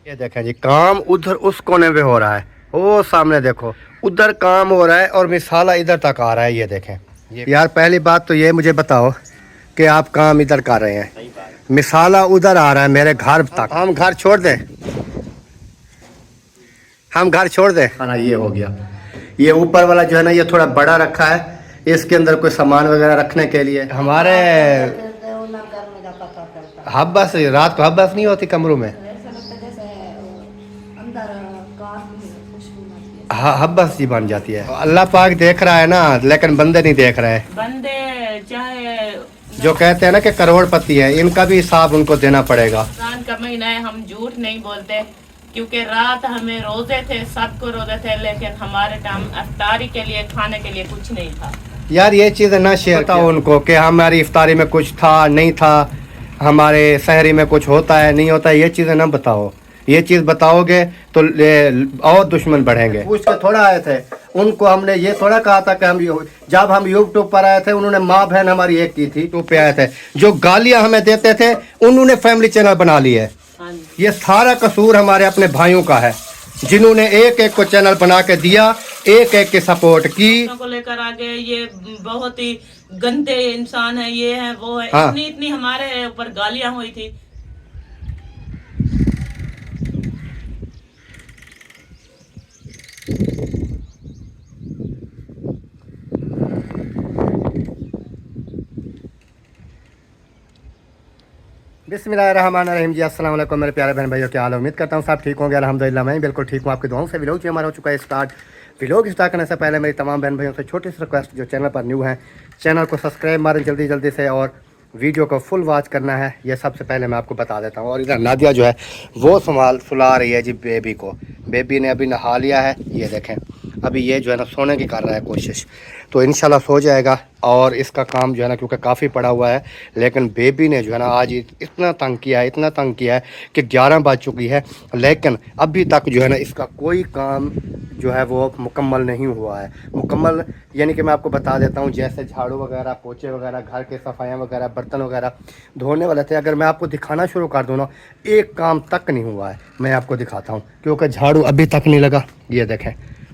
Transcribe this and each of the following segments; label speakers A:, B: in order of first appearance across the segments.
A: ये देखें जी, काम उधर उस कोने पे हो रहा है, वो सामने देखो उधर काम हो रहा है और मिसाला इधर तक आ रहा है। ये देखें यार, पहली बात तो ये मुझे बताओ कि आप काम इधर कर रहे हैं, मिसाला उधर आ रहा है मेरे घर तक। हम घर छोड़ दें, हम घर छोड़ दें। खाना ये हो गया, ये ऊपर वाला जो है ना, ये थोड़ा बड़ा रखा है, इसके अंदर कोई सामान वगैरह रखने के लिए। हमारे हब्बस रात को हब्बस नहीं होती कमरों में, हाँ हब्बस जी बन जाती है। अल्लाह पाक देख रहा है ना, लेकिन बंदे नहीं देख रहे हैं।
B: बंदे चाहे
A: जो कहते हैं ना कि करोड़पति है, इनका भी हिसाब उनको देना पड़ेगा।
B: रमजान का महीना है, हम झूठ नहीं बोलते, क्योंकि रात हमें रोजे थे, सबको रोजे थे, लेकिन हमारे टाइम इफ्तारी के लिए खाने के लिए कुछ नहीं था।
A: यार ये चीज़ ना शेयर बताओ उनको कि हमारी इफ्तारी में कुछ था नहीं था, हमारे सहरी में कुछ होता है नहीं होता है, ये चीज़ें ना बताओ। ये चीज़ बताओगे तो और दुश्मन बढ़ेंगे। पूछ के थोड़ा आए थे उनको, हमने ये थोड़ा कहा था कि हम जब हम यूट्यूब पर आए थे, उन्होंने माँ बहन हमारी एक की थी, यूट्यूब पे आए थे, जो गालियाँ हमें देते थे उन्होंने फैमिली चैनल बना ली है। ये सारा कसूर हमारे अपने भाइयों का है, जिन्होंने एक एक को चैनल बना के दिया, एक एक की सपोर्ट की
B: को लेकर आगे। ये बहुत ही गंदे इंसान है, ये है वो है,
A: हाँ।
B: इतनी हमारे ऊपर गालियां हुई थी।
A: बिस्मिल्लाहिर्रहमानिर्रहीम जी, अस्सलाम वालेकुम मेरे प्यारे बहन भाइयों, क्या हाल है? उम्मीद करता हूँ सब ठीक होंगे। अल्हम्दुलिल्लाह मैं बिल्कुल ठीक हूँ। आपकी दुआओं से व्लॉग जो हमारा हो चुका है स्टार्ट। व्लॉग स्टार्ट करने से पहले मेरी तमाम बहन भाइयों से छोटी सी रिक्वेस्ट, जो चैनल पर न्यू है चैनल को सब्सक्राइब मारें जल्दी जल्दी से, और वीडियो को फुल वॉच करना है, ये सबसे पहले मैं आपको बता देता हूँ। और इधर नादिया जो है वो सुला रही है जी बेबी को। बेबी ने अभी नहा लिया है, ये देखें अभी ये जो है ना सोने की कर रहा है कोशिश, तो इंशाल्लाह सो जाएगा। और इसका काम जो है ना, क्योंकि काफ़ी पड़ा हुआ है, लेकिन बेबी ने जो है ना आज इतना तंग किया है, इतना तंग किया है कि 11 बज चुकी है, लेकिन अभी तक जो है ना इसका कोई काम जो है वो मुकम्मल नहीं हुआ है। मुकम्मल यानी कि मैं आपको बता देता हूँ, जैसे झाड़ू वगैरह, पोछे वगैरह, घर के सफाइयाँ वगैरह, बर्तन वगैरह धोने वाले थे, अगर मैं आपको दिखाना शुरू कर दूँ ना, एक काम तक नहीं हुआ है। मैं आपको दिखाता हूँ, क्योंकि झाड़ू अभी तक नहीं लगा। ये देखें,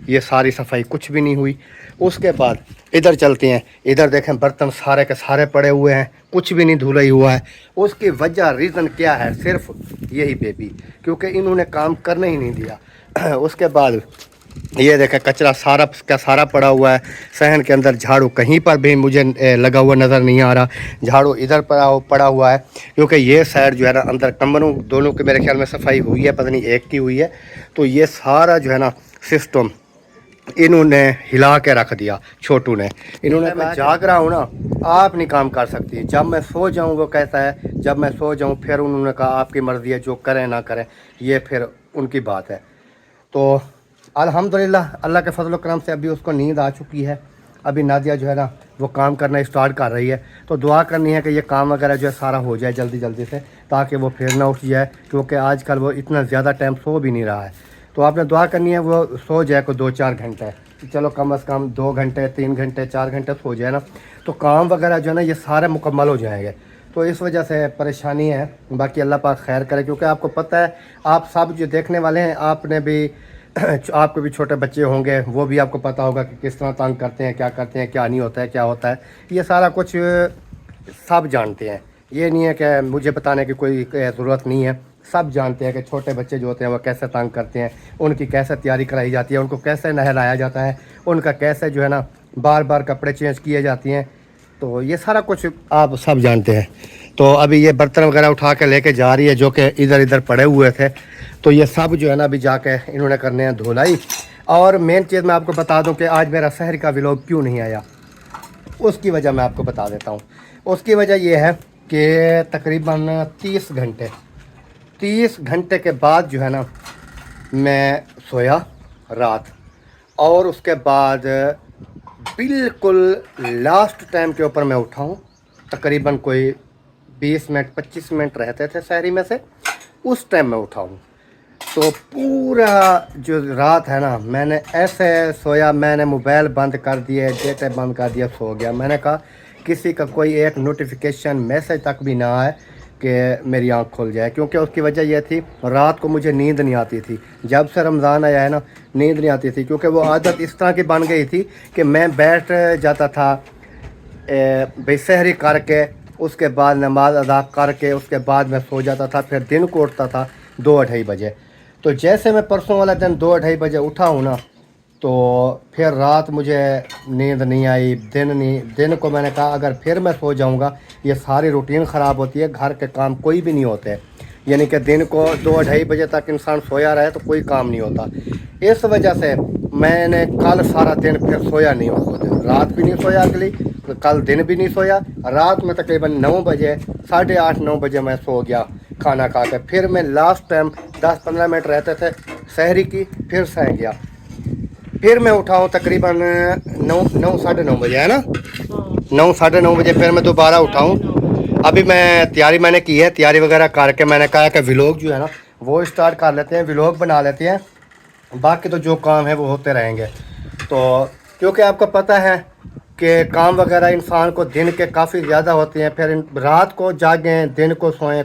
A: ये सारी सफाई कुछ भी नहीं हुई। उसके बाद इधर चलते हैं, इधर देखें बर्तन सारे के सारे पड़े हुए हैं, कुछ भी नहीं धुलाई हुआ है। उसकी वजह रीज़न क्या है? सिर्फ यही बेबी, क्योंकि इन्होंने काम करने ही नहीं दिया। उसके बाद ये देखें कचरा सारा का सारा पड़ा हुआ है सहन के अंदर। झाड़ू कहीं पर भी मुझे लगा हुआ नज़र नहीं आ रहा, झाड़ू इधर पड़ा हुआ है, क्योंकि ये साइड जो है ना अंदर कमरों दोनों के मेरे ख्याल में सफाई हुई है, पता नहीं एक की हुई है। तो ये सारा जो है ना सिस्टम इन्होंने हिला के रख दिया छोटू ने। इन्होंने मैं जाग रहा हूँ ना, आप नहीं काम कर सकती, जब मैं सो जाऊँ वो कहता है, जब मैं सो जाऊँ फिर उन्होंने कहा आपकी मर्ज़ी है, जो करें ना करें, ये फिर उनकी बात है। तो अल्हम्दुलिल्लाह अल्लाह के फजल करम से अभी उसको नींद आ चुकी है। अभी नादिया जो है ना वो काम करना स्टार्ट कर रही है, तो दुआ करनी है कि ये काम वगैरह जो है सारा हो जाए जल्दी जल्दी से, ताकि वो फिर ना उठ जाए, क्योंकि आजकल वो इतना ज़्यादा टाइम सो भी नहीं रहा है। तो आपने दुआ करनी है वो सो जाए को 2-4 घंटे, चलो कम से कम 2 घंटे 3 घंटे 4 घंटे सो जाए ना, तो काम वगैरह जो है ना ये सारे मुकम्मल हो जाएंगे। तो इस वजह से परेशानी है, बाकी अल्लाह पाक खैर करे, क्योंकि आपको पता है, आप सब जो देखने वाले हैं, आपने भी आपके भी छोटे बच्चे होंगे, वो भी आपको पता होगा कि किस तरह तंग करते हैं, क्या नहीं होता है, क्या होता है, ये सारा कुछ सब जानते हैं। ये नहीं है कि मुझे बताने की कोई ज़रूरत नहीं है, सब जानते हैं कि छोटे बच्चे जो होते हैं वो कैसे तंग करते हैं, उनकी कैसे तैयारी कराई जाती है, उनको कैसे नहलाया जाता है, उनका कैसे जो है ना बार बार कपड़े चेंज किए जाते हैं। तो ये सारा कुछ आप सब जानते हैं। तो अभी ये बर्तन वगैरह उठा के लेके जा रही है, जो कि इधर इधर पड़े हुए थे, तो ये सब जो है ना अभी जाके इन्होंने करने हैं धुलाई। और मेन चीज़ मैं आपको बता दूं कि आज मेरा शहर का व्लॉग क्यों नहीं आया, उसकी वजह मैं आपको बता देता हूँ। उसकी वजह ये है कि तकरीबन 30 घंटे के बाद जो है ना मैं सोया रात, और उसके बाद बिल्कुल लास्ट टाइम के ऊपर मैं उठा हूँ। तकरीबन कोई 20 मिनट 25 मिनट रहते थे शहरी में से, उस टाइम मैं उठा हूँ। तो पूरा जो रात है ना मैंने ऐसे सोया, मैंने मोबाइल बंद कर दिए, डेटा बंद कर दिया, सो गया। मैंने कहा किसी का कोई एक नोटिफिकेशन मैसेज तक भी ना आए, कि मेरी आँख खुल जाए, क्योंकि उसकी वजह यह थी रात को मुझे नींद नहीं आती थी। जब से रमज़ान आया है ना, नींद नहीं आती थी, क्योंकि वो आदत इस तरह की बन गई थी कि मैं बैठ जाता था बेसहरी करके, उसके बाद नमाज अदा करके उसके बाद मैं सो जाता था। फिर दिन को उठता था 2-2:30 बजे। तो जैसे मैं परसों वाला दिन 2-2:30 बजे उठा हूँ ना, तो फिर रात मुझे नींद नहीं आई, दिन को मैंने कहा अगर फिर मैं सो जाऊंगा ये सारी रूटीन ख़राब होती है, घर के काम कोई भी नहीं होते। यानी कि दिन को 2-2:30 बजे तक इंसान सोया रहे तो कोई काम नहीं होता। इस वजह से मैंने कल सारा दिन फिर सोया नहीं, उस दिन रात भी नहीं सोया, अगली कल दिन भी नहीं सोया। रात में तकरीबन 9 बजे 8:30-9 बजे मैं सो गया खाना खा के। फिर मैं लास्ट टाइम 10-15 मिनट रहते थे सहरी की, फिर सह गया। फिर मैं उठा हूँ तकरीबन 9-9:30 बजे, है ना, 9-9:30 बजे फिर मैं दोबारा उठा हूँ। अभी मैं तैयारी मैंने की है, तैयारी वगैरह करके मैंने कहा कि व्लॉग जो है ना वो स्टार्ट कर लेते हैं, व्लॉग बना लेते हैं, बाकी तो जो काम है वो होते रहेंगे। तो क्योंकि आपको पता है कि काम वगैरह इंसान को दिन के काफ़ी ज़्यादा होते हैं, फिर रात को जागें दिन को सोएं,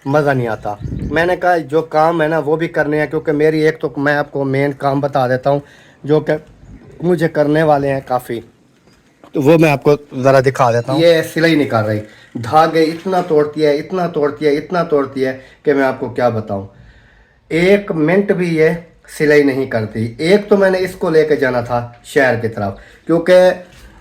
A: मज़ा नहीं आता। मैंने कहा जो काम है ना वो भी करने हैं, क्योंकि मेरी एक तो मैं आपको मेन काम बता देता हूँ जो कि मुझे करने वाले हैं काफ़ी, तो वो मैं आपको ज़रा दिखा देता हूँ। ये सिलाई नहीं कर रही, धागे इतना तोड़ती है, इतना तोड़ती है, इतना तोड़ती है कि मैं आपको क्या बताऊँ। 1 मिनट भी ये सिलाई नहीं करती। एक तो मैंने इसको लेके जाना था शहर की तरफ, क्योंकि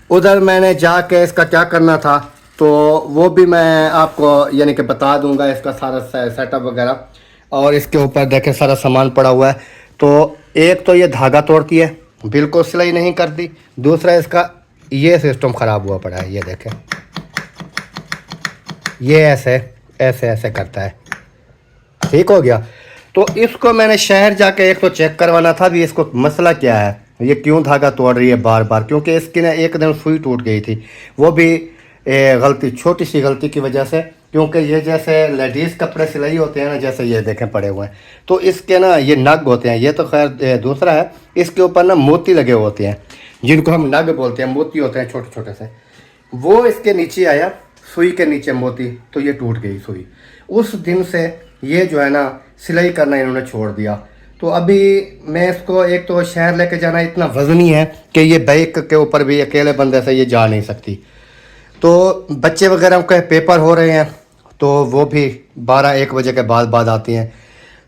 A: उधर मैंने जाके इसका क्या करना था, तो वो भी मैं आपको यानी कि बता दूंगा, इसका सारा सेटअप वगैरह। और इसके ऊपर देखें सारा सामान पड़ा हुआ है। तो एक तो ये धागा तोड़ती है, बिल्कुल सिलाई नहीं करती। दूसरा इसका ये सिस्टम ख़राब हुआ पड़ा है, ये देखें, ये ऐसे ऐसे ऐसे करता है, ठीक हो गया। तो इसको मैंने शहर जाके एक तो चेक करवाना था भी इसको मसला क्या है, ये क्यों धागा तोड़ रही है बार बार, क्योंकि इसकी ना एक दिन सुई टूट गई थी, वो भी गलती, छोटी सी गलती की वजह से। क्योंकि ये जैसे लेडीज़ कपड़े सिलाई होते हैं ना, जैसे ये देखें पड़े हुए हैं, तो इसके ना ये नग होते हैं, ये तो खैर दूसरा है, इसके ऊपर ना मोती लगे होते हैं जिनको हम नग बोलते हैं, मोती होते हैं छोटे छोटे से। वो इसके नीचे आया, सुई के नीचे मोती, तो ये टूट गई सुई। उस दिन से ये जो है ना सिलाई करना इन्होंने छोड़ दिया। तो अभी मैं इसको, एक तो शहर लेके जाना इतना वज़नी है कि ये बाइक के ऊपर भी अकेले बंदे से ये जा नहीं सकती। तो बच्चे वगैरह के पेपर हो रहे हैं, तो वो भी 12-1 बजे के बाद आती हैं।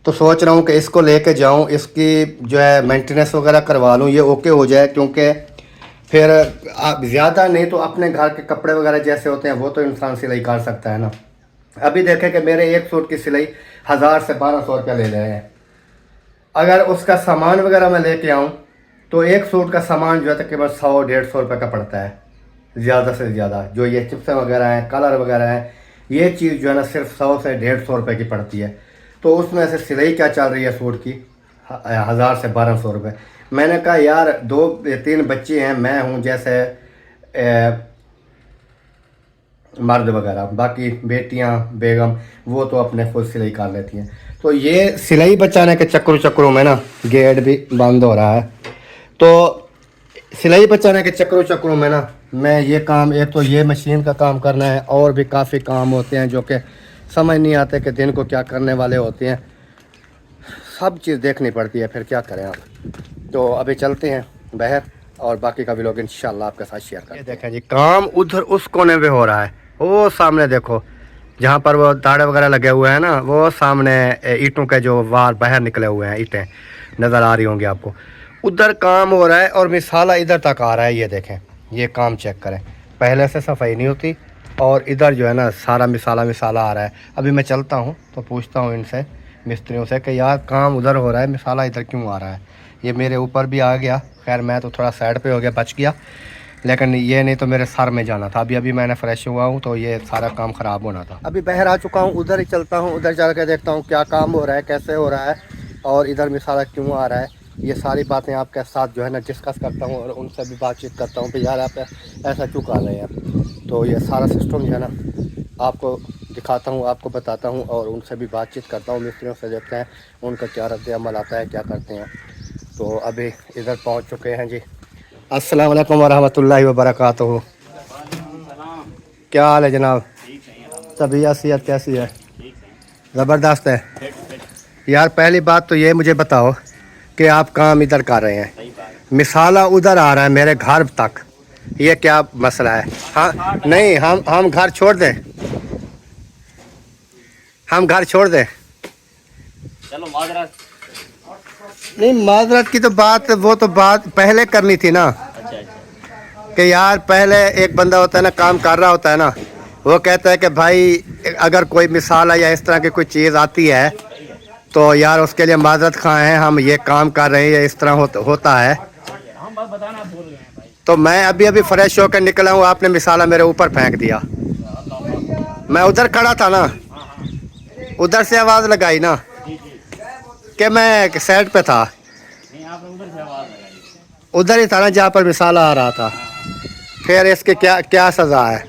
A: तो सोच रहा हूँ कि इसको लेके जाऊँ, इसकी जो है मेंटेनेंस वगैरह करवा लूँ, ये ओके हो जाए, क्योंकि फिर आप ज़्यादा नहीं तो अपने घर के कपड़े वगैरह जैसे होते हैं वो तो इंसान सिलाई कर सकता है ना। अभी देखें कि मेरे एक सूट की सिलाई 1000 से 1200 रुपया ले रहे हैं। अगर उसका सामान वगैरह मैं लेके आऊँ तो एक सूट का सामान जो है तकरीबन 100-150 रुपये का पड़ता है, ज़्यादा से ज़्यादा। जो ये चिप्सें वगैरह हैं, कलर वगैरह हैं, ये चीज़ जो है ना सिर्फ 100 से 150 रुपये की पड़ती है। तो उसमें से सिलाई क्या चल रही है सूट की 1000 से 1200 रुपये। मैंने कहा यार 2-3 बच्चे हैं, मैं हूँ जैसे मर्द वगैरह, बाकी बेटियां बेगम वो तो अपने खुद सिलाई कर लेती हैं। तो ये सिलाई बचाने के चक्करों में ना गेट भी बंद हो रहा है। तो सिलाई बचाने के चक्करों में ना मैं ये काम, एक तो ये मशीन का काम करना है, और भी काफ़ी काम होते हैं जो कि समझ नहीं आते कि दिन को क्या करने वाले होते हैं। सब चीज़ देखनी पड़ती है, फिर क्या करें आप। तो अभी चलते हैं बाहर और बाकी का व्लॉग इंशाल्लाह आपके साथ शेयर करें। देखें जी काम उधर उस कोने पे हो रहा है, वो सामने देखो जहाँ पर वो ताड़े वगैरह लगे हुए हैं ना, वो सामने ईंटों के जो वार बाहर निकले हुए हैं, ईंटें नज़र आ रही होंगी आपको, उधर काम हो रहा है और मिसाला इधर तक आ रहा है। ये देखें, ये काम चेक करें, पहले से सफाई नहीं होती और इधर जो है ना सारा मिसाला आ रहा है। अभी मैं चलता हूँ तो पूछता हूँ इनसे, मिस्त्रियों से, कि यार काम उधर हो रहा है, मिसाला इधर क्यों आ रहा है। ये मेरे ऊपर भी आ गया, खैर मैं तो थोड़ा साइड पे हो गया, बच गया, लेकिन ये नहीं तो मेरे सर में जाना था। अभी मैं फ्रेश हुआ हूँ तो ये सारा काम ख़राब होना था। अभी बाहर आ चुका हूँ, उधर ही चलता हूँ, उधर चल के देखता हूँ क्या काम हो रहा है, कैसे हो रहा है और इधर मिसाला क्यों आ रहा है। ये सारी बातें आपके साथ जो है ना डिस्कस करता हूँ और उनसे भी बातचीत करता हूँ कि यार आप ऐसा क्यों कर रहे हैं। तो ये सारा सिस्टम जो है ना आपको दिखाता हूँ, आपको बताता हूँ और उनसे भी बातचीत करता हूँ, मिस्त्रियों से देखते हैं उनका क्या रद्द-ए-अमल आता है, क्या करते हैं। तो अभी इधर पहुँच चुके हैं जी। अस्सलाम वालेकुम वरहमतुल्लाहि वबरकातुहू। क्या हाल है जनाब, तबीयत सेहत कैसी है? ज़बरदस्त है यार। पहली बात तो ये मुझे बताओ कि आप काम इधर कर रहे हैं, मिसाला उधर आ रहा है मेरे घर तक, ये क्या मसला है? हाँ नहीं, हम घर छोड़ दें, हम घर छोड़ दें।
C: चलो माजरत।
A: नहीं माजरत की तो बात, वो तो बात पहले करनी थी ना।
C: अच्छा अच्छा।
A: कि यार पहले एक बंदा होता है ना, काम कर रहा होता है ना, वो कहता है कि भाई अगर कोई मिसाल या इस तरह की कोई चीज़ आती है तो यार उसके लिए माजरत खाएँ हैं, हम ये काम कर रहे हैं, ये इस तरह होता है।
C: हम बात बताना भूल गए हैं भाई।
A: तो मैं अभी फ्रेश होकर निकला हूँ, आपने मिसाला मेरे ऊपर फेंक दिया। मैं उधर खड़ा था ना, उधर से आवाज़ लगाई ना
C: जी जी।
A: कि मैं साइड पे था,
C: नहीं आपने उधर से आवाज़ लगाई।
A: उधर ही था ना जहाँ पर मिसाला आ रहा था। फिर इसके क्या क्या सज़ा है?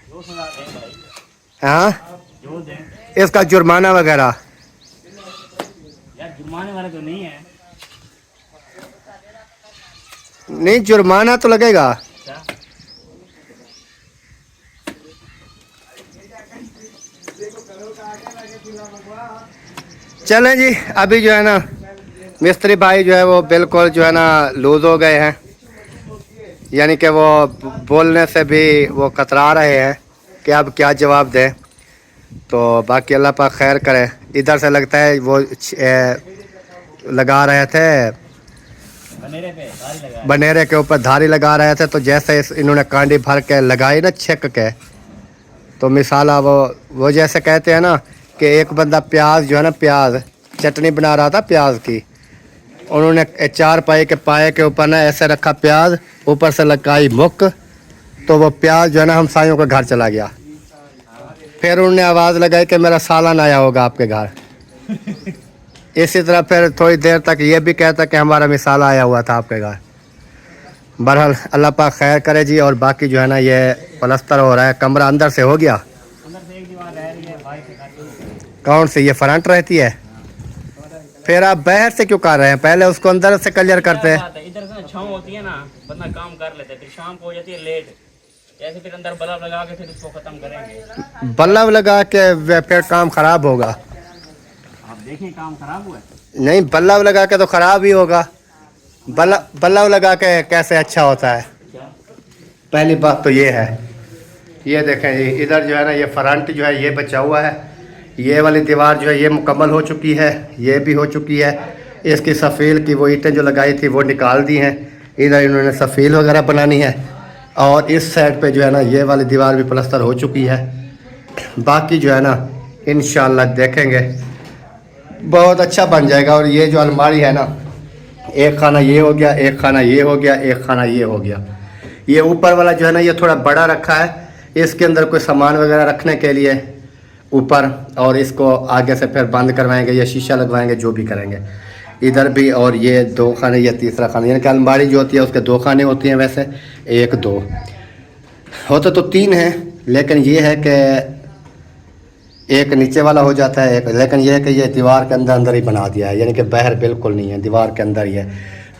C: जो सजा दें भाई,
A: हाँ
C: जो दें।
A: इसका जुर्माना वगैरह?
C: यार जुर्माने वाले तो नहीं है।
A: नहीं जुर्माना तो लगेगा।
C: अच्छा।
A: चलें जी, अभी जो है ना मिस्त्री भाई जो है वो बिल्कुल जो है ना लूज हो गए हैं, यानी कि वो बोलने से भी वो कतरा रहे हैं कि अब क्या जवाब दें। तो बाकी अल्लाह पाक खैर करे। इधर से लगता है वो लगा रहे थे
C: बनेरे पे गाड़ी लगा।
A: बनेरे के ऊपर धारी लगा रहे थे, तो जैसे इन्होंने कांडी भर के लगाई ना छिक के, तो मिसाला वो जैसे कहते हैं ना कि एक बंदा प्याज जो है ना, प्याज चटनी बना रहा था प्याज की, उन्होंने 4 पाए के ऊपर ना ऐसे रखा प्याज, ऊपर से लगाई मुक, तो वो प्याज जो है ना हमसायों के घर चला गया। फिर उन्होंने आवाज़ लगाई कि मेरा सालन आया होगा आपके घर। इसी तरह फिर थोड़ी देर तक ये भी कहता कि हमारा मिसाला आया हुआ था आपके घर। बहरहाल अल्लाह पाक खैर करे जी। और बाकी जो है ना ये प्लस्तर हो रहा है, कमरा अंदर से हो गया।
C: अंदर से एक दीवार रह रही है भाई से काटी।
A: कौन सी? ये फ्रंट रहती है। फिर आप बाहर से क्यों कर रहे हैं? पहले उसको अंदर से क्लियर करते हैं।
C: इधर से ना छाँव होती है ना, बंदा काम कर लेता है, फिर शाम को हो जाती है लेट, जैसे फिर अंदर बल्ब लगा के फिर उसको खत्म करेंगे।
A: बल्ब लगा के फिर काम खराब होगा।
C: आप देखें काम खराब हुआ है।
A: नहीं, बल्ब लगा के तो खराब ही होगा। बल्ब लगा के कैसे अच्छा होता है? पहली बात तो ये है। ये देखें जी, इधर जो है ना ये फ्रंट जो है ये बचा हुआ है, ये वाली दीवार जो है ये मुकम्मल हो चुकी है, ये भी हो चुकी है। इसकी सफ़ील की वो ईंटें जो लगाई थी वो निकाल दी हैं, इधर इन्होंने सफ़ील वगैरह बनानी है। और इस साइड पे जो है ना ये वाली दीवार भी प्लस्तर हो चुकी है। बाकी जो है ना इंशाल्लाह देखेंगे बहुत अच्छा बन जाएगा। और ये जो अलमारी है ना, एक खाना ये हो गया, एक खाना ये हो गया, एक खाना ये हो गया। ये ऊपर वाला जो है ना ये थोड़ा बड़ा रखा है, इसके अंदर कोई सामान वगैरह रखने के लिए ऊपर, और इसको आगे से फिर बंद करवाएंगे या शीशा लगवाएंगे, जो भी करेंगे। इधर भी, और ये 2 खाने, ये तीसरा खाना, यानी कि अलमारी जो होती है उसके 2 खाने होती हैं। वैसे 1 2 होते तो 3 हैं, लेकिन ये है कि एक नीचे वाला हो जाता है एक, लेकिन ये है कि ये दीवार के अंदर ही बना दिया है, यानी कि बाहर बिल्कुल नहीं है, दीवार के अंदर ही है।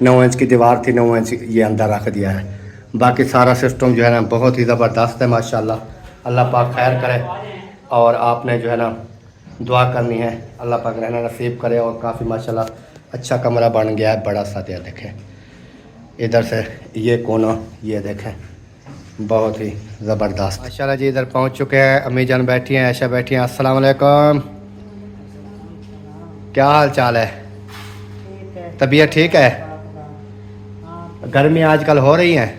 A: 9 इंच की दीवार थी, 9 इंच ये अंदर रख दिया है। बाकी सारा सिस्टम जो है ना बहुत ही ज़बरदस्त है माशाल्लाह। अल्लाह पाक खैर करे। और आपने जो है ना दुआ करनी है, अल्लाह पाक रहना नसीब करे। और काफ़ी माशाल्लाह अच्छा कमरा बन गया है, बड़ा सा। दिया देखें इधर से ये कोना, ये देखें बहुत ही ज़बरदस्त माशाल्लाह जी। इधर पहुंच चुके हैं, अम्मी जान बैठी हैं, ऐशा बैठी हैं। अस्सलाम वालेकुम, क्या हाल चाल है? तबीयत ठीक है? गर्मी आजकल हो रही है।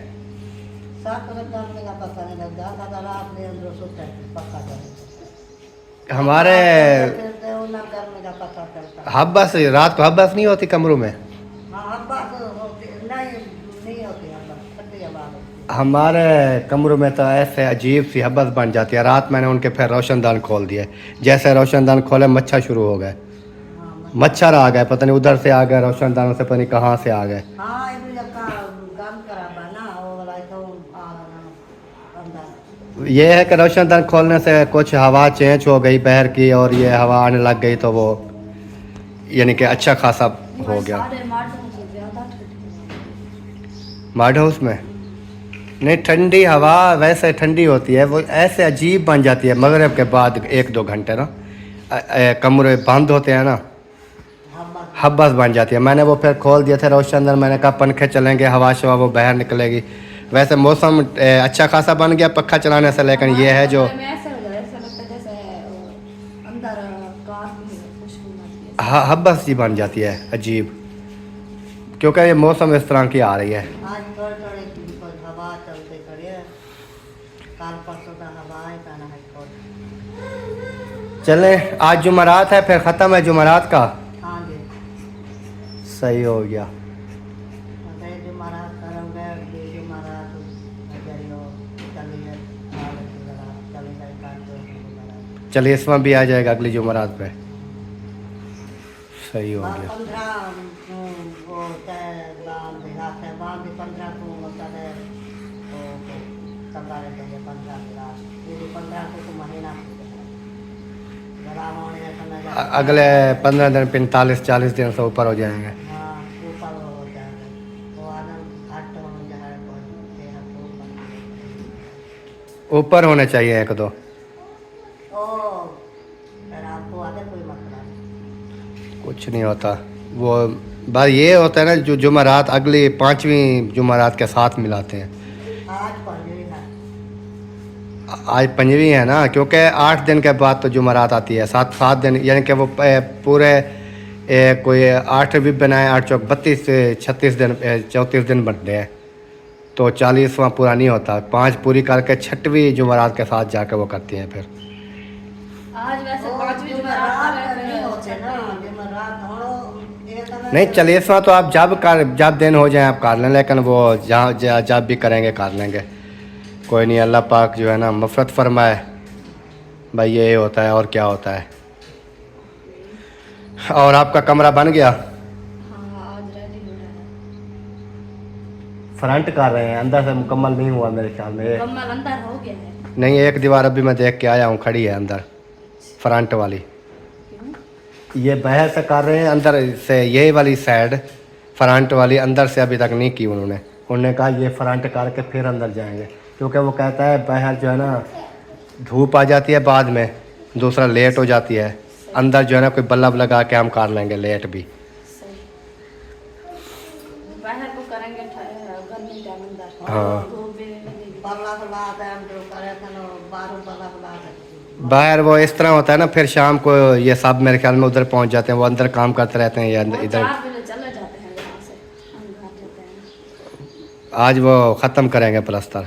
A: हमारे हब्बस रात को हब्बस नहीं होती कमरों में। हमारे कमरों में तो ऐसे अजीब सी हब्बस बन जाती है। रात मैंने उनके फिर रोशनदान खोल दिए, जैसे रोशनदान खोले मच्छर शुरू हो गए। मच्छर आ गए, पता नहीं उधर से आ गए, रोशनदानों से पता नहीं कहाँ से आ गए। ये है कि रोशनदान खोलने से कुछ हवा चेंज हो गई बाहर की, और ये हवा आने लग गई, तो वो यानी कि अच्छा खासा हो गया। मार्ड हाउस में नहीं, ठंडी हवा वैसे ठंडी होती है, वो ऐसे अजीब बन जाती है मगरिब के बाद 1-2 घंटे ना, कमरे बंद होते हैं ना, हब्बस बन जाती है। मैंने वो फिर खोल दिया था रोशन अंदर, मैंने कहा पंखे चलेंगे, हवा शवा वो बाहर निकलेगी। वैसे मौसम अच्छा खासा बन गया पंखा चलाने से, लेकिन ये है जो हब्बस जी बन जाती है अजीब, क्योंकि ये मौसम इस तरह की आ रही है।
D: आज थोड़ी कुछ हवा चलते करे, काल परसों का हवा है का ना है।
A: चले, आज जुमरात है, फिर ख़त्म है जुमरात का।
D: हाँ जी,
A: सही हो गया।
D: अरे जुमरात करेंगे, जुमरात अजरियो चलिए
A: चलिए इसमें भी आ जाएगा अगली जुमरात पे। सही हो गया।
D: 15 वो बांध हाथ है, बांध 15 को होता है, तो सवारे चाहिए 15 ये 15 को महीना जरा होने का
A: अगले 15 दिन 45-40 दिन से ऊपर हो जाएंगे।
D: हाँ ऊपर हो जाएगा, वो आनंद घाट हो जाए,
A: ऊपर होने चाहिए 1-2।
D: ओ फिर आपको आगे कोई मसला नहीं।
A: कुछ नहीं होता, वो बस ये होता है ना, जो जुमरात अगली 5वीं जुमरात के साथ मिलाते हैं।
D: आज पहले है,
A: आज 5वीं है ना, क्योंकि 8 दिन के बाद तो जुमरात आती है, 7 दिन, यानी कि वो पूरे कोई 8 भी बनाए, 8 चौक 32 से 36 दिन 34 दिन बनते हैं, तो 40वां पूरा नहीं होता। 5 पूरी करके 6वीं जुमरात के साथ जाकर वो करती हैं फिर।
B: आज वैसे
D: वो
B: 5वीं
D: जुमरात नहीं होते ना, जुमरात थोड़ो एक
A: नहीं, 40वां तो आप जब दिन हो जाए आप कर लें, लेकिन वो जब भी करेंगे कर लेंगे, कोई नहीं। अल्लाह पाक जो है ना मफ़रत फरमाए भाई, ये होता है और क्या होता है। और आपका कमरा बन गया?
B: हाँ आज रेडी हो रहा है।
A: फ्रंट कर रहे हैं, अंदर से मुकम्मल नहीं हुआ मेरे ख्याल में।
B: कमल अंदर हो गया है।
A: नहीं, एक दीवार अभी मैं देख के आया हूँ, खड़ी है अंदर फ्रंट वाली। ये बाहर से कर रहे हैं, अंदर से ये वाली साइड फ्रंट वाली अंदर से अभी तक नहीं की उन्होंने कहा ये फ्रंट करके फिर अंदर जाएंगे, क्योंकि वो कहता है बाहर जो है ना धूप आ जाती है, बाद में दूसरा लेट हो जाती है, अंदर जो है ना कोई बल्ब लगा के हम कर लेंगे लेट भी।
B: बाहर को करेंगे गर्मी टाइम अंदर।
A: हाँ,
B: धूप भी नहीं लगेगी।
D: पल्ला खुला है, हम जो करे थे ना 12 पल्ला खुला है।
A: बाहर वो इस तरह होता है ना, फिर शाम को ये सब मेरे ख्याल में उधर पहुंच जाते हैं, वो अंदर काम करते रहते हैं, ये इधर।
B: 4 बजे चले जाते हैं यहाँ से, हम घर जाते हैं।
A: आज वो ख़त्म करेंगे प्लस्तर।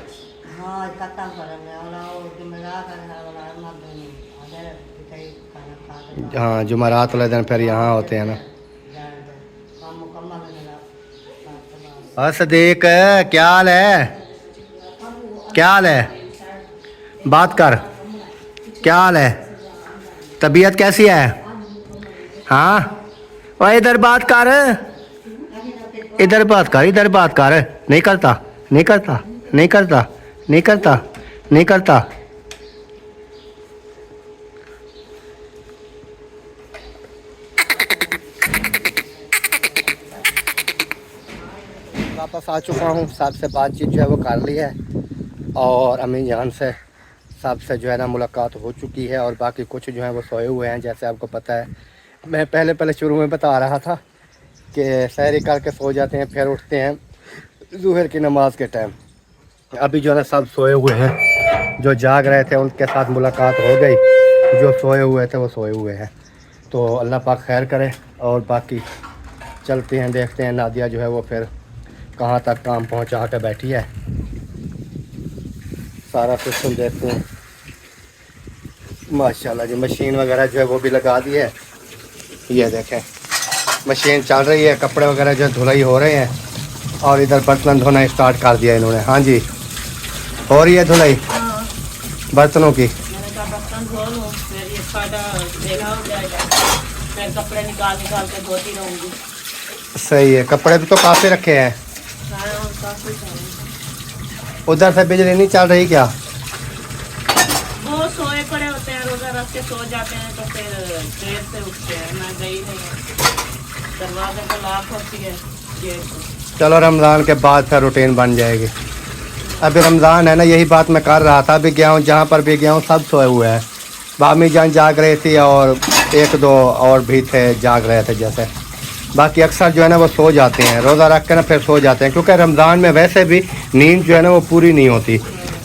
D: हाँ खत्म करेंगे, और जुमेरात है वाला मत देनी, अगर कहीं खाना खा के
A: हाँ, जुमेरात वाले दिन फिर यहाँ होते हैं ना।
D: जाएंगे, काम मुकम्मल है मेरा।
A: सदीक, क्या हाल है? क्या हाल है? बात कर, क्या हाल है? तबीयत कैसी है? हाँ, और इधर बात कर, इधर बात कर, इधर बात कर। नहीं करता, नहीं करता, नहीं करता, नहीं करता, नहीं करता। वापस आ चुका हूँ, सबसे बातचीत जो है वो कर ली है, और अम्मी जान से सबसे जो है ना मुलाकात हो चुकी है, और बाकी कुछ जो है वो सोए हुए हैं। जैसे आपको पता है, मैं पहले शुरू में बता रहा था कि सैरी करके सो जाते हैं, फिर उठते हैं ज़ुहर की नमाज के टाइम। अभी जो है ना सब सोए हुए हैं, जो जाग रहे थे उनके साथ मुलाकात हो गई, जो सोए हुए थे वो सोए हुए हैं। तो अल्लाह पाक खैर करे, और बाकी चलते हैं, देखते हैं नादिया जो है वो फिर कहाँ तक काम पहुँचा के बैठी है, सारा सिस्टम देखते हैं। माशाल्लाह जी, मशीन वगैरह जो है वो भी लगा दी है, ये देखें मशीन चल रही है, कपड़े वगैरह जो धुलाई हो रहे हैं, और इधर बर्तन धोना स्टार्ट कर दिया इन्होंने। हाँ जी, हो रही है धुलाई बर्तनों की।
B: मैंने कहा बर्तन धो लूँ, फिर ये खाना देना हो जाएगा, फिर कपड़े निकाल के धोती रहूँगी।
A: सही है, कपड़े भी तो काफ़ी रखे हैं।
B: हाँ, काफी सारे।
A: उधर से बिजली नहीं चल रही क्या?
B: वो सोए पड़े होते हैं, रोजा रख के सो जाते हैं, तो फिर देर से उठते हैं। मैं गई नहीं, दरवाजे पर लाख होती है गेट को।
A: चलो रमज़ान के बाद फिर रूटीन बन जाएगी। अभी रमज़ान है ना, यही बात मैं कर रहा था। अभी गया हूँ, जहाँ पर भी गया हूँ सब सोए हुए हैं। भाभी जान जाग रही थी और एक दो और भी थे जाग रहे थे जैसे। बाकी अक्सर जो है ना वो सो जाते हैं, रोज़ा रख के ना फिर सो जाते हैं, क्योंकि रमज़ान में वैसे भी नींद जो है ना वो पूरी नहीं होती।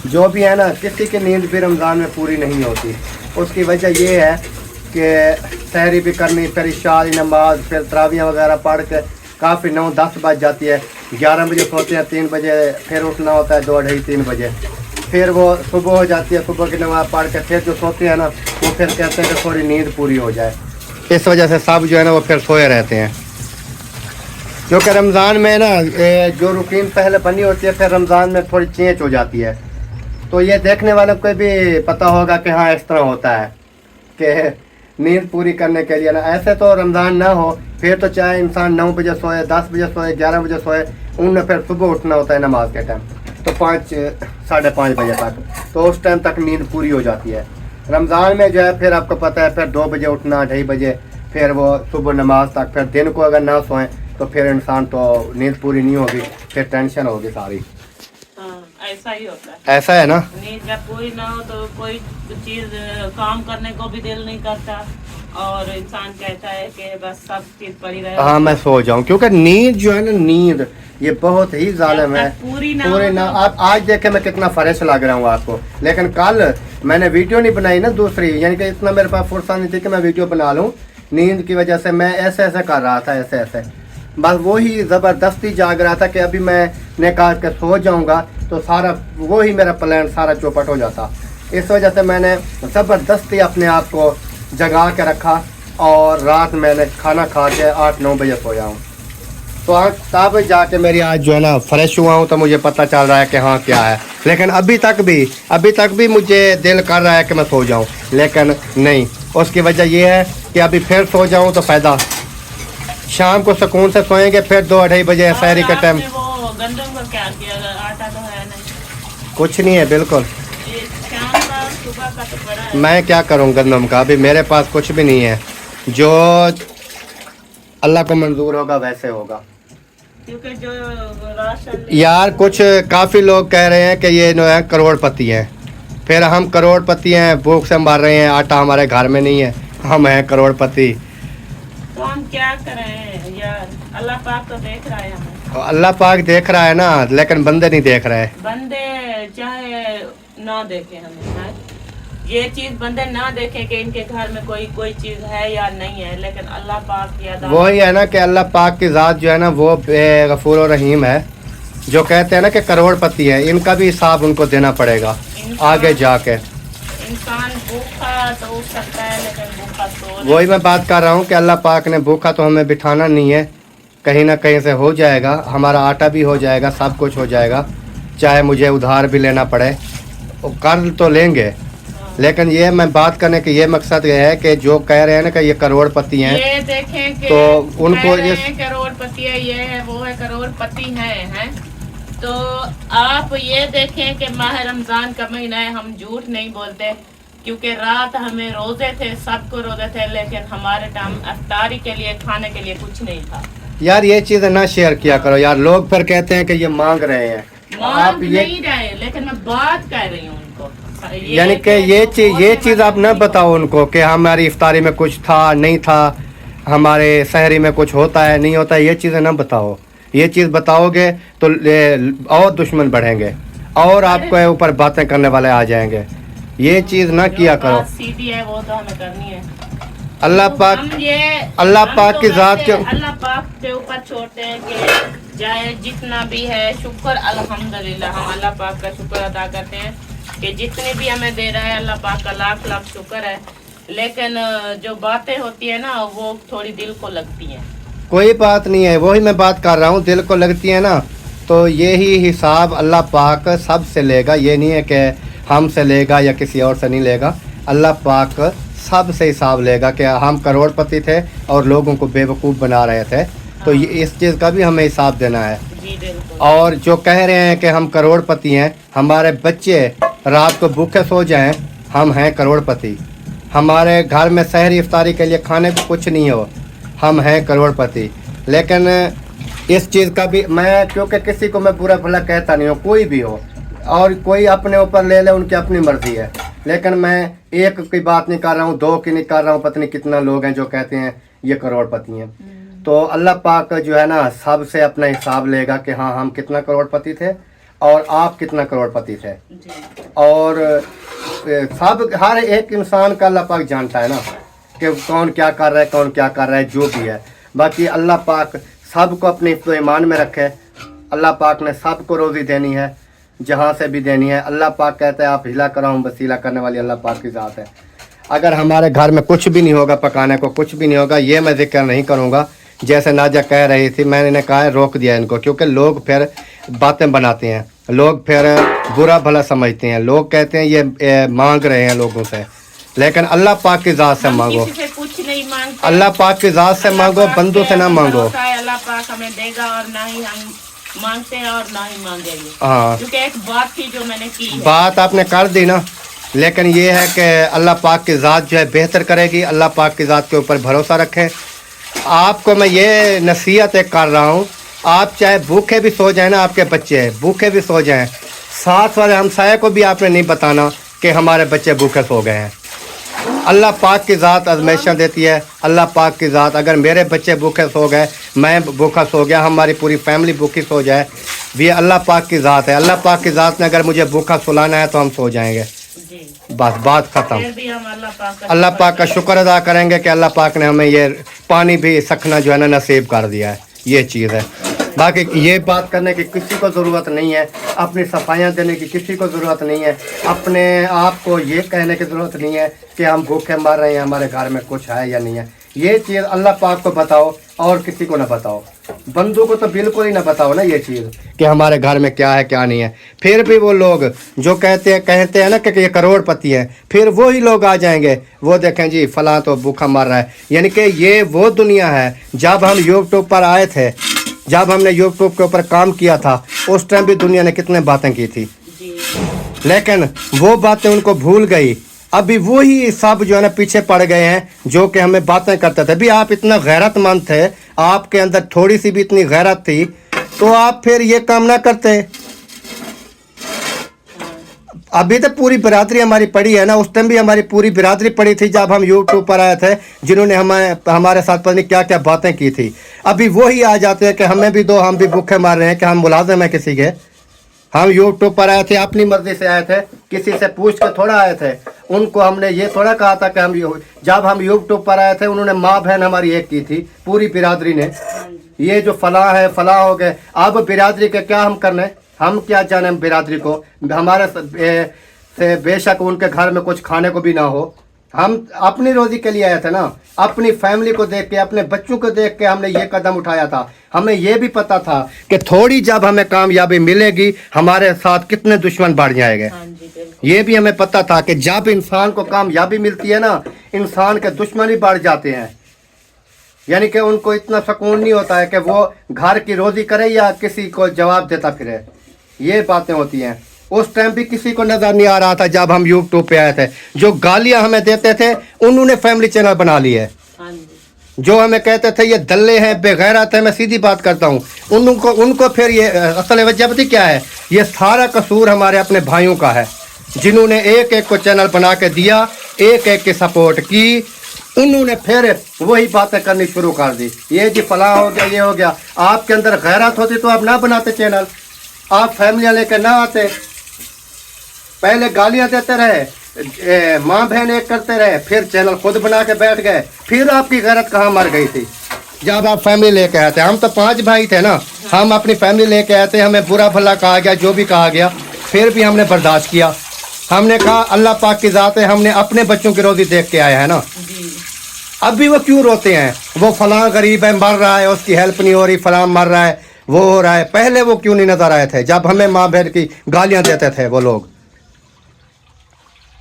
A: जो भी है ना, किसी की नींद भी रमज़ान में पूरी नहीं होती। उसकी वजह ये है कि सहरी भी करनी, फिर इशा की नमाज, फिर तरावियाँ वगैरह पढ़ के काफ़ी 9-10 बज जाती है। 11 बजे सोते हैं, 3 बजे फिर उठना होता है, 2-2:30-3 बजे। फिर वो सुबह हो जाती है, सुबह की नमाज़ पढ़ के फिर जो सोते हैं ना वो फिर कहते हैं कि थोड़ी नींद पूरी हो जाए। इस वजह से सब जो है ना वो फिर सोए रहते हैं। क्योंकि रमज़ान में ना जो रूटीन पहले बनी होती है फिर रमज़ान में थोड़ी चेंज हो जाती है। तो ये देखने वालों को भी पता होगा कि हाँ इस तरह होता है कि नींद पूरी करने के लिए ना, ऐसे तो रमज़ान ना हो फिर तो चाहे इंसान 9 बजे सोए, 10 बजे सोए, 11 बजे सोए, उनमें फिर सुबह उठना होता है नमाज के टाइम, तो 5-5:30 बजे तक, तो उस टाइम तक नींद पूरी हो जाती है। रमज़ान में जो है फिर आपको पता है फिर 2 बजे उठना, 2:30 बजे, फिर वो सुबह नमाज तक, फिर दिन को अगर ना सोएं तो फिर इंसान तो नींद पूरी नहीं होगी, फिर टेंशन होगी सारी।
B: ऐसा ही होता है।
A: ऐसा है ना,
B: नींद जब पूरी ना हो तो कोई चीज काम करने को भी दिल नहीं करता और इंसान कहता है कि बस सब चीज पड़ी रहे।
A: हाँ मैं सो जाऊं, क्योंकि नींद जो है ना, नींद ये बहुत ही जालिम है।
B: पूरी
A: पूरे ना,
B: तो
A: आप आज देखे मैं कितना फ्रेश लग रहा हूँ आपको, लेकिन कल मैंने वीडियो नहीं बनाई ना दूसरी, यानी कि इतना मेरे पास फुर्सत नहीं थी कि मैं वीडियो बना लूँ। नींद की वजह से मैं ऐसे ऐसे कर रहा था, ऐसे ऐसे, बस वही ज़बरदस्ती जाग रहा था कि अभी मैंने कहा कि सो जाऊंगा तो सारा वही मेरा प्लान सारा चौपट हो जाता। इस वजह से मैंने ज़बरदस्ती अपने आप को जगा के रखा और रात मैंने खाना खा के 8-9 बजे सोया हूँ। तो आज तब जाके मेरी आज जो है ना फ्रेश हुआ हूँ, तो मुझे पता चल रहा है कि हाँ क्या है। लेकिन अभी तक भी मुझे दिल कर रहा है कि मैं सो जाऊँ, लेकिन नहीं। उसकी वजह यह है कि अभी फिर सो जाऊँ तो फ़ायदा, शाम को सुकून से सोएंगे, फिर 2-2:30 बजे सहरी के टाइम।
B: वो गंदम का क्या किया, आटा तो है नहीं,
A: कुछ नहीं है बिल्कुल,
B: ये शाम का सुबह का तो पड़ा है।
A: मैं क्या करूं गंदम का, अभी मेरे पास कुछ भी नहीं है। जो अल्लाह को मंजूर होगा वैसे होगा।
B: क्योंकि जो राशन
A: यार कुछ काफ़ी लोग कह रहे हैं कि ये जो है करोड़पति हैं, फिर हम करोड़पति हैं, भूख से मर रहे हैं, आटा हमारे घर में नहीं है, हम हैं करोड़पति।
B: तो हम क्या करें यार, अल्लाह पाक तो देख रहा है हमें।
A: अल्लाह पाक देख रहा है ना, लेकिन बंदे नहीं देख रहे।
B: बंदे चाहे ना देखे हमें, है ये चीज बंदे ना देखें कि इनके घर में कोई चीज है या नहीं है, लेकिन अल्लाह पाक की अदा
A: वही है ना कि अल्लाह पाक की ज़ात जो है ना वो गफूर और रहीम है। जो कहते हैं ना कि करोड़पति है, इनका भी हिसाब उनको देना पड़ेगा आगे जाके।
B: इंसान भूखा तो उठ सकता है, लेकिन भूखा सो
A: वही मैं बात कर रहा हूँ कि अल्लाह पाक ने भूखा तो हमें बिठाना नहीं है, कहीं ना कहीं से हो जाएगा, हमारा आटा भी हो जाएगा, सब कुछ हो जाएगा, चाहे मुझे उधार भी लेना पड़े, कर तो लेंगे। लेकिन ये मैं बात करने की ये मकसद ये है कि जो कह रहे हैं ना कि ये करोड़पति हैं,
B: ये देखें कि
A: तो उनको
B: कह रहे
A: इस
B: हैं करोड़पति है, ये है वो है, करोड़पति हैं। तो आप ये देखें कि माह रमजान का महीना है, हम झूठ नहीं बोलते, क्योंकि रात हमें रोजे थे, सबको रोजे थे, लेकिन हमारे टाइम अफ्तारी के लिए, खाने के लिए कुछ नहीं था।
A: यार ये चीज़ें ना शेयर किया करो यार, लोग फिर कहते हैं कि ये मांग रहे हैं।
B: मांग नहीं रहे, लेकिन मैं बात कर रही हूँ उनको,
A: यानी कि ये चीज़ आप न बताओ उनको कि हमारी इफ्तारी में कुछ था नहीं था, हमारे सहरी में कुछ होता है नहीं होता है, ये चीज़ें ना बताओ। ये चीज़ बताओगे तो और दुश्मन बढ़ेंगे और आपके ऊपर बातें करने वाले आ जाएंगे। ये चीज़ ना किया करो।
B: सीधी है वो तो हमें करनी है।
A: अल्लाह पाक, अल्लाह पाक की ज़ात के,
B: अल्लाह पाक के ऊपर छोड़ते हैं कि चाहे जितना भी है, शुक्र अल्हम्दुलिल्लाह, हम अल्लाह पाक का शुक्र अदा करते हैं कि जितने भी हमें दे रहा है अल्लाह पाक का लाख लाख शुक्र है। लेकिन जो बातें होती है ना वो थोड़ी दिल को लगती हैं।
A: कोई बात नहीं है, वही मैं बात कर रहा हूँ, दिल को लगती है ना, तो यही हिसाब अल्लाह पाक सब से लेगा। ये नहीं है कि हमसे लेगा या किसी और से नहीं लेगा, अल्लाह पाक सब से हिसाब लेगा कि हम करोड़पति थे और लोगों को बेवकूफ़ बना रहे थे, तो ये इस चीज़ का भी हमें हिसाब देना है।
B: जी बिल्कुल।
A: और जो कह रहे हैं कि हम करोड़पति हैं, हमारे बच्चे रात को भूखे सो जाएं, हम हैं करोड़पति। हमारे घर में सहरी इफ्तारी के लिए खाने को कुछ नहीं हो, हम हैं करोड़पति। लेकिन इस चीज़ का भी मैं, क्योंकि किसी को मैं बुरा भला कहता नहीं हूँ, कोई भी हो, और कोई अपने ऊपर ले ले, उनकी अपनी मर्जी है। लेकिन मैं एक की बात नहीं कर रहा हूँ, दो की नहीं कर रहा हूँ, पता नहीं कितना लोग हैं जो कहते हैं ये करोड़पति हैं। तो अल्लाह पाक जो है ना सबसे अपना हिसाब लेगा कि हाँ हम कितना करोड़पति थे और आप कितना करोड़पति थे। और सब हर एक इंसान का अल्लाह पाक जानता है ना कि कौन क्या कर रहा है, कौन क्या कर रहा है, जो भी है। बाकी अल्लाह पाक सबको अपने तो ईमान में रखे। अल्लाह पाक ने सबको रोज़ी देनी है, जहाँ से भी देनी है। अल्लाह पाक कहता है आप हिला कराऊँ, वसीला करने वाली अल्लाह पाक की ज़ात है। अगर हमारे घर में कुछ भी नहीं होगा, पकाने को कुछ भी नहीं होगा, ये मैं जिक्र नहीं करूँगा। जैसे नाजा कह रही थी, मैंने इन्हें कहा है रोक दिया इनको, क्योंकि लोग फिर बातें बनाते हैं, लोग फिर बुरा भला समझते हैं, लोग कहते हैं ये मांग रहे हैं लोगों से। लेकिन अल्लाह पाक की ज़ात से मांगो,
B: किसी से कुछ नहीं मांगते,
A: अल्लाह पाक की ज़ात से मांगो, बंदों से ना मांगो।
B: अल्लाह पाक हमें देगा और ना ही हम मांगते हैं और ना ही मांगेंगे।
A: हाँ,
B: क्योंकि एक बात थी जो मैंने की है।
A: बात आपने कर दी ना, लेकिन ये है कि अल्लाह पाक की ज़ात जो है बेहतर करेगी। अल्लाह पाक की ज़ात के ऊपर भरोसा रखें। आपको मैं ये नसीहत एक कर रहा हूँ, आप चाहे भूखे भी सो जाए ना, आपके बच्चे भूखे भी सो जाएं, साथ वाले हमसाये को भी आपने नहीं बताना कि हमारे बच्चे भूखे सो गए हैं। अल्लाह पाक की ज़ात आज़माइशां देती है। अल्लाह पाक की ज़ात, अगर मेरे बच्चे भूखे सो गए, मैं भूखा सो गया, हमारी पूरी फैमिली भूखी सो जाए, ये अल्लाह पाक की ज़ात है। अल्लाह पाक की ज़ात ने अगर मुझे भूखा सुलाना है तो हम सो जाएंगे, बस बात ख़त्म।
B: फिर भी हम
A: अल्लाह पाक का शुक्र अदा करेंगे कि अल्लाह पाक ने हमें ये पानी भी सखना जो है ना नसीब कर दिया है। ये चीज़ है। बाकी ये बात करने की किसी को ज़रूरत नहीं है, अपनी सफाइयाँ देने की किसी को ज़रूरत नहीं है, अपने आप को ये कहने की ज़रूरत नहीं है कि हम भूखे मर रहे हैं, हमारे घर में कुछ है या नहीं है। ये चीज़ अल्लाह पाक को बताओ और किसी को ना बताओ, बंदों को तो बिल्कुल ही ना बताओ ना ये चीज़ कि हमारे घर में क्या है क्या नहीं है। फिर भी वो लोग जो कहते हैं ना कि ये करोड़पति है, फिर वही लोग आ जाएंगे, वो देखें जी फलां तो भूखा मर रहा है। यानी कि ये वो दुनिया है। जब हम यूट्यूब पर आए थे, जब हमने यूट्यूब के ऊपर काम किया था, उस टाइम भी दुनिया ने कितने बातें की थी, लेकिन वो बातें उनको भूल गई। अभी वही सब जो है ना पीछे पड़ गए हैं जो कि हमें बातें करते थे। भी आप इतना गैरतमंद थे, आपके अंदर थोड़ी सी भी इतनी गैरत थी तो आप फिर ये काम ना करते। अभी तो पूरी बिरादरी हमारी पड़ी है ना, उस टाइम भी हमारी पूरी बिरादरी पड़ी थी जब हम यूट्यूब पर आए थे, जिन्होंने हमारे साथ पता नहीं क्या क्या बातें की थी। अभी वही आ जाते हैं कि हमें भी दो, हम भी भूखे मार रहे हैं कि हम मुलाजिम हैं किसी के। हम यूट्यूब पर आए थे, अपनी मर्जी से आए थे, किसी से पूछ के थोड़ा आए थे। उनको हमने ये थोड़ा कहा था कि जब हम यूट्यूब पर आए थे, उन्होंने माँ बहन हमारी एक की थी पूरी बिरादरी ने, ये जो फलां है फलां हो गए। अब बिरादरी के क्या हम करने, हम क्या जाने बिरादरी को, हमारे से बेशक उनके घर में कुछ खाने को भी ना हो, हम अपनी रोजी के लिए आए थे ना, अपनी फैमिली को देख के, अपने बच्चों को देख के हमने ये कदम उठाया था। हमें ये भी पता था कि थोड़ी जब हमें कामयाबी मिलेगी, हमारे साथ कितने दुश्मन बढ़ जाएंगे। ये भी हमें पता था कि जब इंसान को कामयाबी मिलती है ना, इंसान के दुश्मन ही बढ़ जाते हैं। यानी कि उनको इतना सुकून नहीं होता है कि वो घर की रोजी करे या किसी को जवाब देता फिरे। ये बातें होती हैं। उस टाइम भी किसी को नजर नहीं आ रहा था जब हम यूट्यूब पे आए थे। जो गालियां हमें देते थे उन्होंने फैमिली चैनल बना ली है। जो हमें कहते थे ये दल्ले हैं, बेगैरत है, मैं सीधी बात करता हूँ, उनको फिर ये असल वजह पता क्या है, ये सारा कसूर हमारे अपने भाइयों का है, जिन्होंने एक एक को चैनल बना के दिया, एक एक की सपोर्ट की। उन्होंने फिर वही बातें करनी शुरू कर दी, ये जी फलां हो गया, ये हो गया। आपके अंदर गैरत होती तो आप ना बनाते चैनल, आप फैमिलियाँ लेकर ना आते। पहले गालियां देते रहे, माँ बहन एक करते रहे, फिर चैनल खुद बना के बैठ गए। फिर आपकी गैरत कहाँ मर गई थी जब आप फैमिली लेके आए थे। हम तो 5 भाई थे ना, हम अपनी फैमिली लेके आए थे, हमें बुरा भला कहा गया, जो भी कहा गया, फिर भी हमने बर्दाश्त किया। हमने कहा अल्लाह पाक की ज़ात है, हमने अपने बच्चों की रोजी देख के आए हैं ना। अभी वो क्यों रोते हैं, वो फलां गरीब है मर रहा है, उसकी हेल्प नहीं हो रही, फलां मर रहा है, वो हो रहा है। पहले वो क्यों नहीं नजर आए थे जब हमें माँ बहन की गालियां देते थे वो लोग?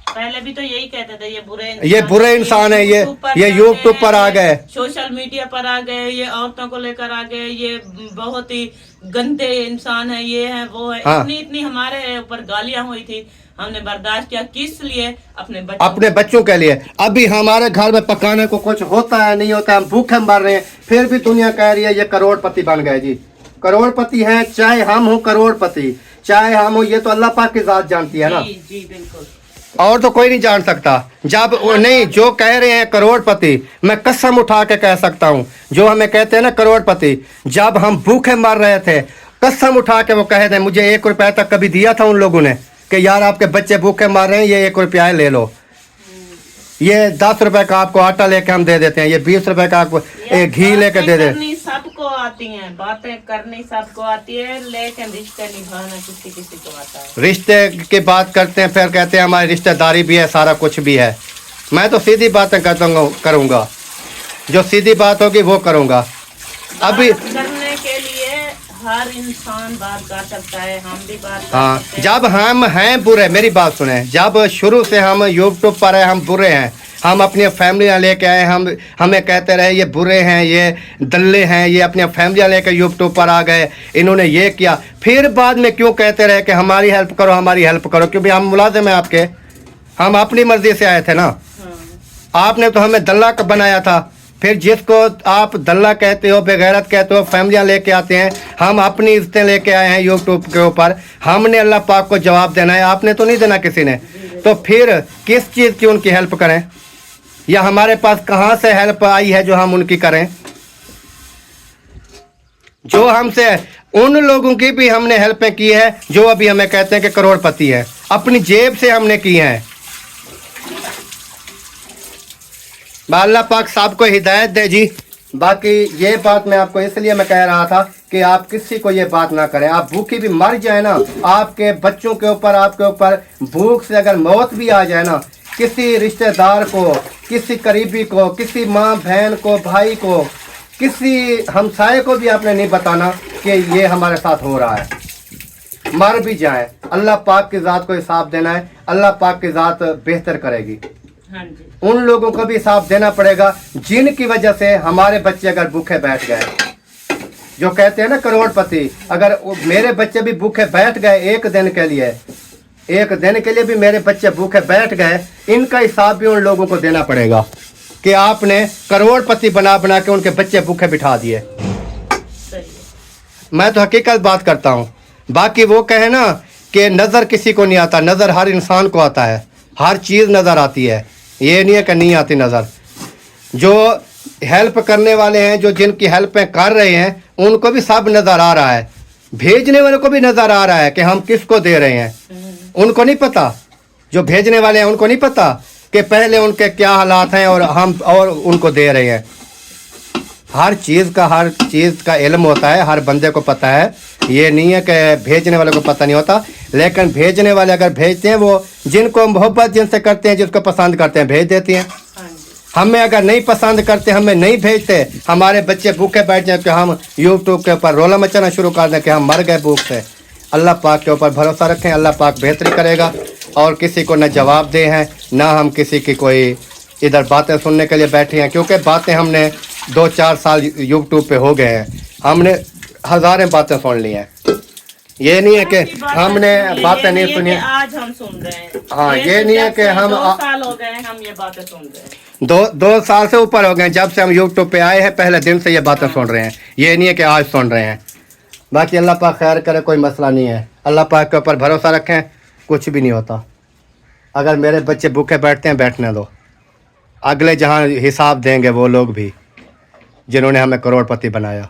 B: पहले भी तो यही कहते थे ये
A: बुरे इंसान है, ये यूट्यूब पर आ गए,
B: सोशल मीडिया पर आ गए, ये औरतों को लेकर आ गए, ये बहुत ही गंदे इंसान है, ये है वो है। हाँ। इतनी हमारे ऊपर गालियां हुई थी, हमने बर्दाश्त किया। किस लिए? अपने बच्चों
A: के लिए। अभी हमारे घर में पकाने को कुछ होता है नहीं होता है, हम भूखे मर रहे हैं, फिर भी दुनिया कह रही है ये करोड़पति बन गए जी। करोड़पति हैं, चाहे हम हों करोड़पति, चाहे हम हो, ये तो अल्लाह पाक की जात जानती है ना,
B: जी जी बिल्कुल।
A: और तो कोई नहीं जान सकता। जब वो नहीं, जो कह रहे हैं करोड़पति, मैं कसम उठा के कह सकता हूँ, जो हमें कहते हैं ना करोड़पति, जब हम भूखे मर रहे थे, कसम उठा के वो कहे थे, मुझे 1 रुपया तक कभी दिया था उन लोगों ने कि यार आपके बच्चे भूखे मर रहे हैं, ये 1 रुपया ले लो, ये 10 रुपए का आपको आटा लेके हम दे देते हैं, ये 20 रुपए का आपको घी लेके दे दे।
B: करनी सबको आती हैं, बातें करनी सबको आती है, लेकिन रिश्ते निभाना किसी किसी को आता है।
A: रिश्ते की बात करते हैं, फिर कहते हैं हमारी रिश्तेदारी भी है, सारा कुछ भी है। मैं तो सीधी बातें करूँगा, जो सीधी बात होगी वो करूँगा। अभी
B: बात करने के लिए हर इंसान बात कर सकता है, हम भी बात कर
A: हाँ,
B: सकते हैं।
A: जब हम हैं बुरे, मेरी बात सुने, जब शुरू से हम यूट्यूब पर है, हम बुरे हैं, हम अपनी फैमिलियाँ लेके आए, हमें कहते रहे ये बुरे हैं, ये दल्ले हैं, ये अपनी फैमिलियाँ लेकर यूट्यूब पर आ गए, इन्होंने ये किया, फिर बाद में क्यों कहते रहे कि हमारी हेल्प करो, हमारी हेल्प करो, क्योंकि हम मुलाजिम हैं आपके, हम अपनी मर्जी से आए थे ना,
B: हाँ।
A: आपने तो हमें दल्ला बनाया था। फिर जिसको आप दल्ला कहते हो, बेगैरत कहते हो, फैमिलियाँ लेके आते हैं, हम अपनी इज्जतें लेके आए हैं यूट्यूब के ऊपर, हमने अल्लाह पाक को जवाब देना है, आपने तो नहीं देना किसी ने। तो फिर किस चीज़ की उनकी हेल्प करें, या हमारे पास कहाँ से हेल्प आई है जो हम उनकी करें? जो हमसे उन लोगों की भी हमने हेल्पें की है जो अभी हमें कहते हैं कि करोड़पति है, अपनी जेब से हमने की हैं। अल्लाह पाक सबको हिदायत दे जी। बाकी ये बात मैं आपको इसलिए मैं कह रहा था कि आप किसी को ये बात ना करें, आप भूखी भी मर जाए ना, आपके बच्चों के ऊपर, आपके ऊपर भूख से अगर मौत भी आ जाए ना, किसी रिश्तेदार को, किसी करीबी को, किसी माँ बहन को, भाई को, किसी हमसाये को भी आपने नहीं बताना कि ये हमारे साथ हो रहा है। मर भी जाए, अल्लाह पाक की ज़ात को हिसाब देना है, अल्लाह पाक की ज़ात बेहतर करेगी।
B: हाँ जी।
A: उन लोगों को भी हिसाब देना पड़ेगा जिनकी वजह से हमारे बच्चे अगर भूखे बैठ गए, जो कहते हैं ना करोड़पति, अगर मेरे बच्चे भी भूखे बैठ गए एक दिन के लिए, एक दिन के लिए भी मेरे बच्चे भूखे बैठ गए, इनका हिसाब भी उन लोगों को देना पड़ेगा कि आपने करोड़पति बना बना के उनके बच्चे भूखे बिठा दिए।
B: सही है।
A: मैं तो हकीकत बात करता हूँ। बाकी वो कहे ना कि नज़र किसी को नहीं आता, नज़र हर इंसान को आता है, हर चीज़ नज़र आती है, ये नहीं है कि नहीं आती नज़र। जो हेल्प करने वाले हैं, जो जिनकी हेल्पें कर रहे हैं, उनको भी सब नज़र आ रहा है, भेजने वाले को भी नज़र आ रहा है कि हम किसको दे रहे हैं। उनको नहीं पता, जो भेजने वाले हैं उनको नहीं पता कि पहले उनके क्या हालात हैं और हम और उनको दे रहे हैं। हर चीज़ का इल्म होता है, हर बंदे को पता है, ये नहीं है कि भेजने वाले को पता नहीं होता। लेकिन भेजने वाले अगर भेजते हैं, वो जिनको मोहब्बत जिनसे करते हैं, जिसको पसंद करते हैं, भेज देती हैं।
B: हाँ जी।
A: हमें अगर नहीं पसंद करते, हमें नहीं भेजते, हमारे बच्चे भूखे बैठ जाए कि हम यूट्यूब के ऊपर रोला मचाना शुरू कर दें कि हम मर गए भूख से। अल्लाह पाक के ऊपर भरोसा रखें, अल्लाह पाक बेहतरी करेगा। और किसी को न जवाब दे हैं, ना हम किसी की कोई इधर बातें सुनने के लिए बैठे हैं, क्योंकि बातें हमने 2-4 साल यूट्यूब पे हो गए हैं, हमने हज़ारें बातें सुन ली हैं। ये नहीं है कि हमने बातें नहीं सुनी,
B: आज हम सुन रहे हैं।
A: हाँ, ये नहीं है कि हम
B: 2 साल हो गए हम ये बातें सुन रहे हैं।
A: 2 साल से ऊपर हो गए जब से हम यूट्यूब पे आए हैं, पहले दिन से ये बातें सुन रहे हैं, ये नहीं है कि आज सुन रहे हैं। बाकी अल्लाह पाक खैर करे, कोई मसला नहीं है। अल्लाह पाक के ऊपर भरोसा रखें, कुछ भी नहीं होता। अगर मेरे बच्चे भूखे बैठते हैं, बैठने दो, अगले जहाँ हिसाब देंगे वो लोग भी जिन्होंने हमें करोड़पति बनाया।